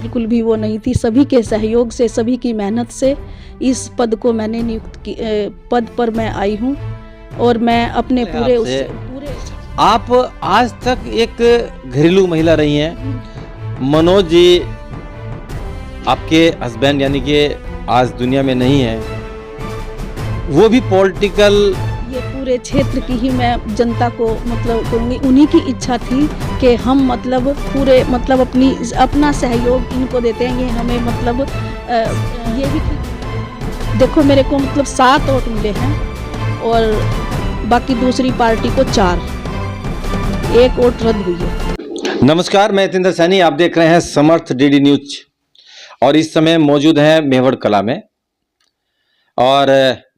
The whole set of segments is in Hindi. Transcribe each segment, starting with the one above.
बिल्कुल भी वो नहीं थी। सभी के सहयोग से, सभी की मेहनत से इस पद को मैंने पद पर मैं आई हूँ और मैं अपने पूरे आप आज तक एक घरेलू महिला रही हैं। मनोज जी आपके हस्बैंड यानी कि आज दुनिया में नहीं है, वो भी पॉलिटिकल, ये पूरे क्षेत्र की ही मैं जनता को मतलब कहूँगी, उन्हीं की इच्छा थी कि हम मतलब पूरे मतलब अपना सहयोग इनको देते हैं। ये हमें मतलब ये भी देखो, मेरे को मतलब 7 वोट मिले हैं और बाकी दूसरी पार्टी को 4, 1 वोट रद्द हुई है। नमस्कार, मैं यतीन्द्र सैनी, आप देख रहे हैं समर्थ डीडी न्यूज और इस समय मौजूद हैं मेवड़ कला में। और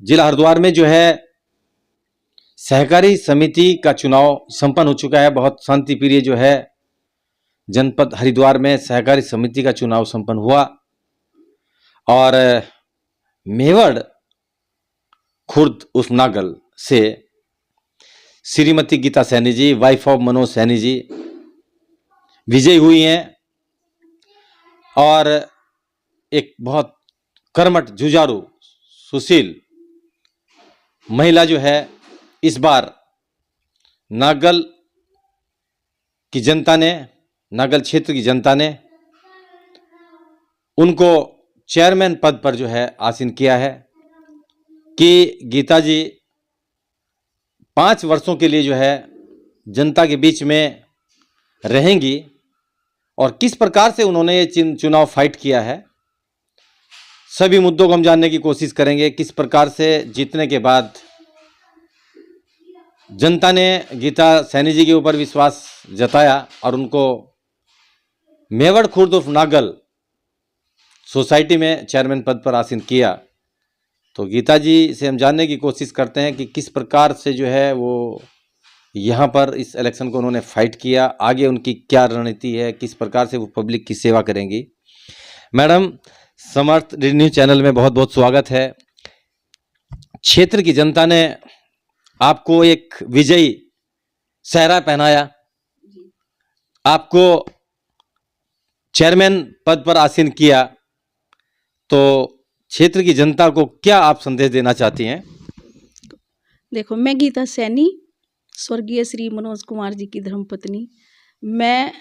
जिला हरिद्वार में जो है सहकारी समिति का चुनाव संपन्न हो चुका है। बहुत शांति प्रिय जो है जनपद हरिद्वार में सहकारी समिति का चुनाव संपन्न हुआ और मेवड़ खुर्द उस नागल से श्रीमती गीता सैनी जी, वाइफ ऑफ मनोज सैनी जी, विजयी हुई हैं। और एक बहुत कर्मठ, जुझारू, सुशील महिला जो है इस बार नागल की जनता ने, नागल क्षेत्र की जनता ने उनको चेयरमैन पद पर जो है आसीन किया है कि गीता जी 5 वर्षों के लिए जो है जनता के बीच में रहेंगी। और किस प्रकार से उन्होंने ये चुनाव फाइट किया है, सभी मुद्दों को हम जानने की कोशिश करेंगे। किस प्रकार से जीतने के बाद जनता ने गीता सैनी जी के ऊपर विश्वास जताया और उनको मेवड़ खुर्द उर्फ नागल सोसाइटी में चेयरमैन पद पर आसीन किया। तो गीता जी से हम जानने की कोशिश करते हैं कि किस प्रकार से जो है वो यहाँ पर इस इलेक्शन को उन्होंने फाइट किया, आगे उनकी क्या रणनीति है, किस प्रकार से वो पब्लिक की सेवा करेंगी। मैडम, समर्थ डीडी न्यूज चैनल में बहुत बहुत स्वागत है। क्षेत्र की जनता ने आपको एक विजयी सेहरा पहनाया, आपको चेयरमैन पद पर आसीन किया, तो क्षेत्र की जनता को क्या आप संदेश देना चाहती हैं? देखो, मैं गीता सैनी, स्वर्गीय श्री मनोज कुमार जी की धर्मपत्नी, मैं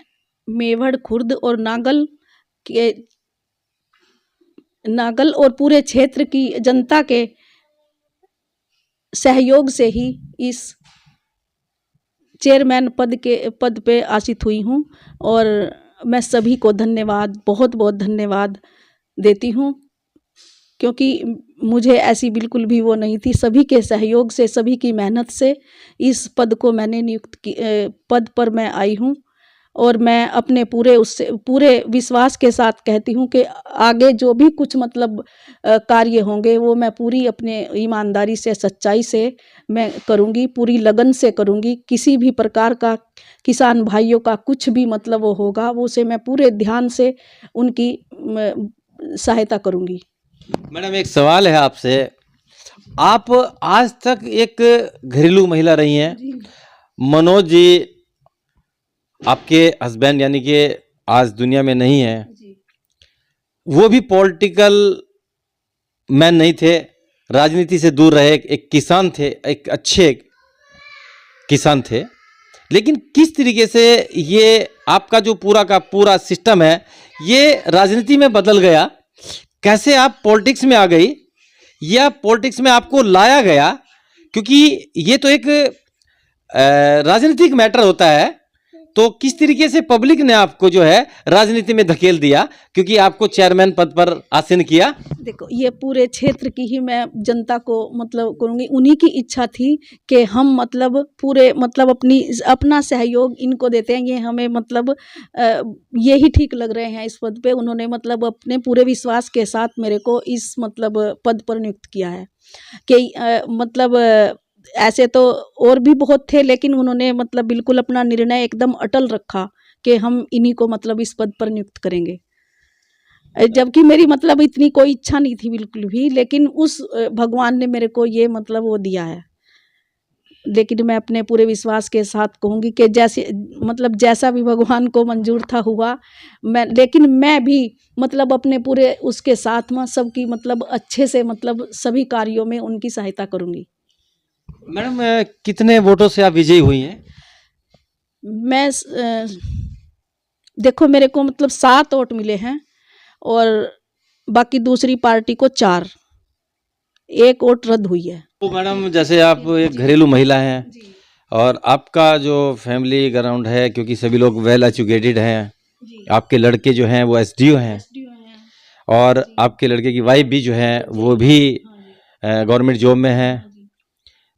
मेवड़ खुर्द और नागल और पूरे क्षेत्र की जनता के सहयोग से ही इस चेयरमैन पद पे आसीन हुई हूँ और मैं सभी को बहुत बहुत धन्यवाद देती हूँ, क्योंकि मुझे ऐसी बिल्कुल भी वो नहीं थी। सभी के सहयोग से, सभी की मेहनत से इस पद को मैंने पद पर मैं आई हूँ और मैं अपने पूरे विश्वास के साथ कहती हूँ कि आगे जो भी कुछ मतलब कार्य होंगे वो मैं पूरी अपने ईमानदारी से, सच्चाई से मैं करूँगी, पूरी लगन से करूँगी। किसी भी प्रकार का किसान भाइयों का कुछ भी मतलब वो होगा, वो से मैं पूरे ध्यान से उनकी सहायता करूँगी। मैडम, एक सवाल है आपसे। आप आज तक एक घरेलू महिला रही हैं। मनोज जी आपके हस्बैंड यानी कि आज दुनिया में नहीं है, वो भी पॉलिटिकल मैन नहीं थे, राजनीति से दूर रहे, एक किसान थे, एक अच्छे किसान थे। लेकिन किस तरीके से ये आपका जो पूरा का पूरा सिस्टम है ये राजनीति में बदल गया, कैसे आप पॉलिटिक्स में आ गई या पॉलिटिक्स में आपको लाया गया? क्योंकि ये तो एक राजनीतिक मैटर होता है, तो किस तरीके से पब्लिक ने आपको जो है राजनीति में धकेल दिया, क्योंकि आपको चेयरमैन पद पर आसीन किया? देखो, ये पूरे क्षेत्र की ही मैं जनता को मतलब कहूँगी, उन्हीं की इच्छा थी कि हम मतलब पूरे मतलब अपना सहयोग इनको देते हैं। ये हमें मतलब ये ही ठीक लग रहे हैं इस पद पे। उन्होंने मतलब अपने पूरे विश्वास के साथ मेरे को इस मतलब पद पर नियुक्त किया है कि मतलब ऐसे तो और भी बहुत थे, लेकिन उन्होंने मतलब बिल्कुल अपना निर्णय एकदम अटल रखा कि हम इन्हीं को मतलब इस पद पर नियुक्त करेंगे। जबकि मेरी मतलब इतनी कोई इच्छा नहीं थी बिल्कुल भी, लेकिन उस भगवान ने मेरे को ये मतलब वो दिया है। लेकिन मैं अपने पूरे विश्वास के साथ कहूँगी कि जैसे मतलब जैसा भी भगवान को मंजूर था हुआ, लेकिन मैं भी मतलब अपने पूरे उसके साथ में सबकी मतलब अच्छे से मतलब सभी कार्यों में उनकी सहायता करूँगी। मैडम कितने वोटों से आप विजयी हुई हैं? मैं देखो मेरे को मतलब 7 वोट मिले हैं और बाकी दूसरी पार्टी को 4, 1 वोट रद्द हुई है। तो मैडम जैसे आप एक घरेलू महिला हैं और आपका जो फैमिली ग्राउंड है, क्योंकि सभी लोग वेल एजुकेटेड हैं, आपके लड़के जो हैं वो एसडीओ हैं और आपके लड़के की वाइफ भी जो है वो भी गवर्नमेंट जॉब में है,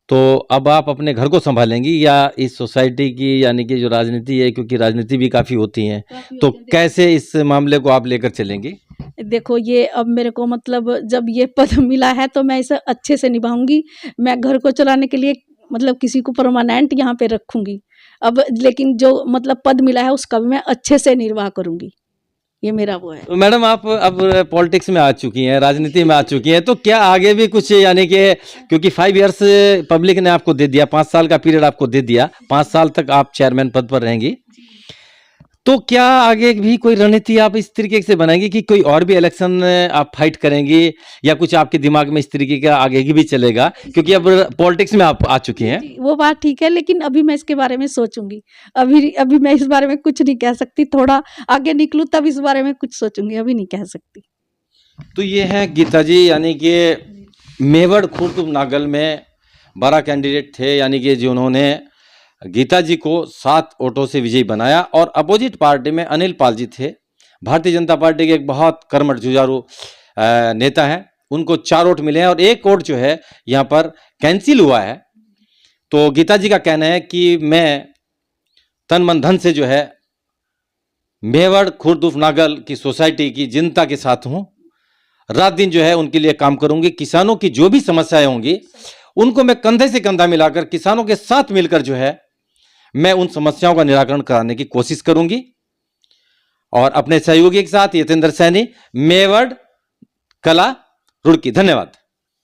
तो अब आप अपने घर को संभालेंगी या इस सोसाइटी की यानी कि जो राजनीति है, क्योंकि राजनीति भी काफ़ी होती है, तो कैसे इस मामले को आप लेकर चलेंगी? देखो ये अब मेरे को मतलब जब ये पद मिला है तो मैं इसे अच्छे से निभाऊंगी। मैं घर को चलाने के लिए मतलब किसी को परमानेंट यहाँ पे रखूंगी अब, लेकिन जो मतलब पद मिला है उसका भी मैं अच्छे से निर्वाह करूंगी, ये मेरा वो है। तो मैडम आप अब पॉलिटिक्स में आ चुकी हैं, राजनीति में आ चुकी हैं, तो क्या आगे भी कुछ यानी कि क्योंकि 5 इयर्स पब्लिक ने आपको दे दिया, 5 साल का पीरियड आपको दे दिया, 5 साल तक आप चेयरमैन पद पर रहेंगी, तो क्या आगे भी कोई रणनीति आप इस तरीके से बनाएंगी कि कोई और भी इलेक्शन आप फाइट करेंगी या कुछ आपके दिमाग में इस तरीके का आगे की भी चलेगा, क्योंकि अब पॉलिटिक्स में आप आ चुकी हैं? वो बात ठीक है, लेकिन अभी मैं इसके बारे में सोचूंगी। अभी मैं इस बारे में कुछ नहीं कह सकती, थोड़ा आगे निकलूं तब इस बारे में कुछ सोचूंगी, अभी नहीं कह सकती। तो ये है गीता जी, यानी कि मेवड़ खुर्द नागल में 12 कैंडिडेट थे, यानी कि जिन्होंने गीता जी को 7 वोटों से विजयी बनाया और अपोजिट पार्टी में अनिल पाल जी थे, भारतीय जनता पार्टी के एक बहुत कर्मठ जुझारू नेता हैं, उनको 4 वोट मिले हैं और 1 वोट जो है यहाँ पर कैंसिल हुआ है। तो गीता जी का कहना है कि मैं तन मन धन से जो है मेवड़ खुर्द नागल की सोसाइटी की जनता के साथ हूँ, रात दिन जो है उनके लिए काम करूंगी, किसानों की जो भी समस्याएं होंगी उनको मैं कंधे से कंधा मिलाकर किसानों के साथ मिलकर जो है मैं उन समस्याओं का निराकरण कराने की कोशिश करूंगी। और अपने सहयोगी के साथ यतेंद्र सैनी, मेवड़ कला, रुड़की। धन्यवाद।